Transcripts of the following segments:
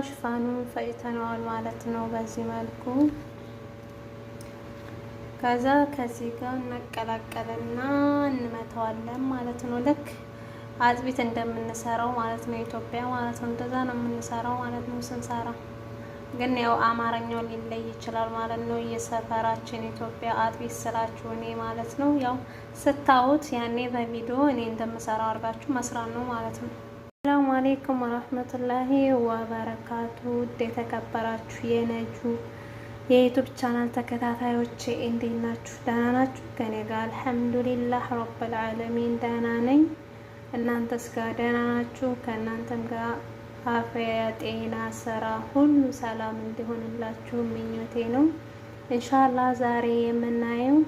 ሽፋኑን ፈጭተነዋል ማለት ነው በዚህ መልኩ። ከዛ ከዚህ ጋር እናቀላቀልና እንመታዋለን ማለት ነው። ልክ አጥቢት እንደምንሰራው ማለት ነው ኢትዮጵያ ማለት ነው። እንደዛ ነው የምንሰራው ማለት ነው ስንሰራ። ግን ያው አማርኛው ሊለይ ይችላል ማለት ነው። የሰፈራችን ኢትዮጵያ አጥቢት ስላችሁ እኔ ማለት ነው ያው ስታዩት ያኔ በቪዲዮ እኔ እንደምሰራው አድርጋችሁ መስራት ነው ማለት ነው። ሰላም አለይኩም ወራህመቱላሂ ወበረካቱ። የተከበራችሁ የነጁ የዩቲዩብ ቻናል ተከታታዮች እንዴት ናችሁ? ደህና ናችሁ? ከኔ ጋር አልሐምዱሊላህ ረብል ዓለሚን ደህና ነኝ። እናንተስ ጋር ደህና ናችሁ? ከእናንተም ጋር አፍያ፣ ጤና፣ ስራ ሁሉ ሰላም እንዲሆንላችሁ ምኞቴ ነው። ኢንሻአላህ ዛሬ የምናየው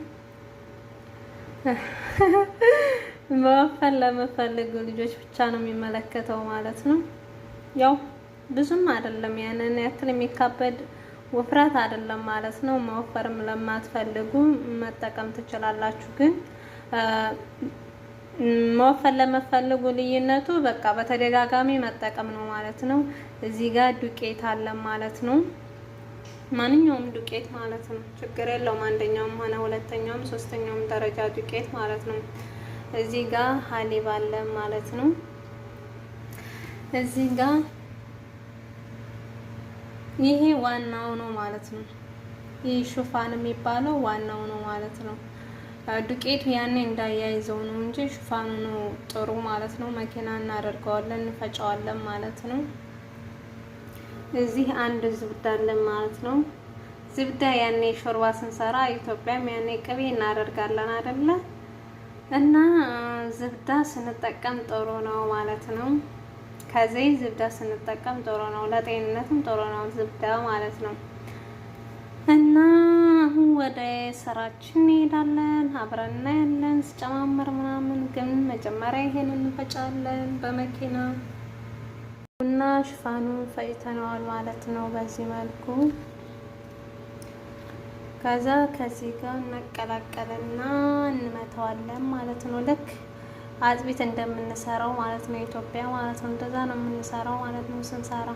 መወፈር ለምትፈልጉ ልጆች ብቻ ነው የሚመለከተው ማለት ነው። ያው ብዙም አይደለም ያንን ያክል የሚካበድ ውፍረት አይደለም ማለት ነው። መወፈርም ለማትፈልጉ መጠቀም ትችላላችሁ። ግን መወፈር ለምትፈልጉ ልዩነቱ በቃ በተደጋጋሚ መጠቀም ነው ማለት ነው። እዚህ ጋር ዱቄት አለ ማለት ነው። ማንኛውም ዱቄት ማለት ነው፣ ችግር የለውም። አንደኛውም ሆነ ሁለተኛውም ሶስተኛውም ደረጃ ዱቄት ማለት ነው። እዚህ ጋር ሀሊብ አለ ማለት ነው። እዚህ ጋር ይሄ ዋናው ነው ማለት ነው። ይህ ሹፋን የሚባለው ዋናው ነው ማለት ነው። ዱቄቱ ያኔ እንዳያይዘው ነው እንጂ ሹፋኑ ነው ጥሩ ማለት ነው። መኪና እናደርገዋለን እንፈጫዋለን ማለት ነው። እዚህ አንድ ዝብዳ አለ ማለት ነው። ዝብዳ ያኔ ሾርባ ስንሰራ ኢትዮጵያም ያኔ ቅቤ እናደርጋለን አይደለ? እና ዝብዳ ስንጠቀም ጥሩ ነው ማለት ነው። ከዚህ ዝብዳ ስንጠቀም ጥሩ ነው፣ ለጤንነትም ጥሩ ነው ዝብዳ ማለት ነው። እና አሁን ወደ ስራችን እንሄዳለን፣ አብረን እናያለን ስጨማመር ምናምን። ግን መጀመሪያ ይሄንን እንፈጫለን በመኪና እና ሽፋኑን ፈጭተነዋል ማለት ነው በዚህ መልኩ። ከዛ ከዚህ ጋር እናቀላቀልና እንመታዋለን ማለት ነው። ልክ አጥቢት እንደምንሰራው ማለት ነው ኢትዮጵያ ማለት ነው። እንደዛ ነው የምንሰራው ማለት ነው ስንሰራ።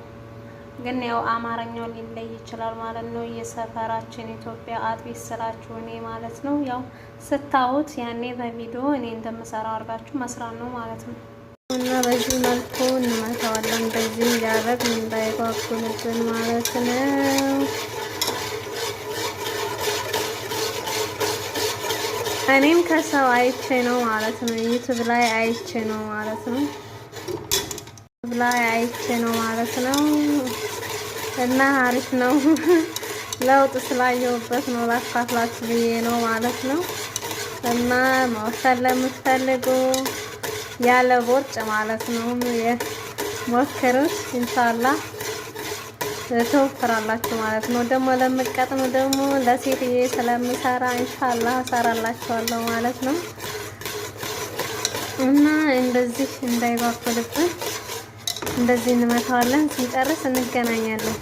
ግን ያው አማርኛው ሊለይ ይችላል ማለት ነው። የሰፈራችን ኢትዮጵያ አጥቢት ስላችሁ እኔ ማለት ነው ያው ስታዩት ያኔ በቪዲዮ እኔ እንደምሰራው አድርጋችሁ መስራት ነው ማለት ነው። እና በዚህ መልኩ እንመታዋለን። በዚህ ያረግ እንዳይጓጉልብን ማለት ነው። እኔም ከሰው አይቼ ነው ማለት ነው። ዩቲዩብ ላይ አይቼ ነው ማለት ነው። ዩቲዩብ ላይ አይቼ ነው ማለት ነው። እና አሪፍ ነው። ለውጥ ስላየሁበት ነው ላካፍላችሁ ብዬ ነው ማለት ነው። እና መወፈር ለምትፈልጉ ያለ ቦርጭ ማለት ነው ሞክሩት፣ ኢንሻአላህ ትወፍራላችሁ ማለት ነው። ደግሞ ለምትቀጥኑ ደግሞ ለሴትዬ ስለምሰራ ኢንሻአላህ እሰራላችኋለሁ ማለት ነው። እና እንደዚህ እንዳይባክልብን እንደዚህ እንመታዋለን። ስንጨርስ እንገናኛለን።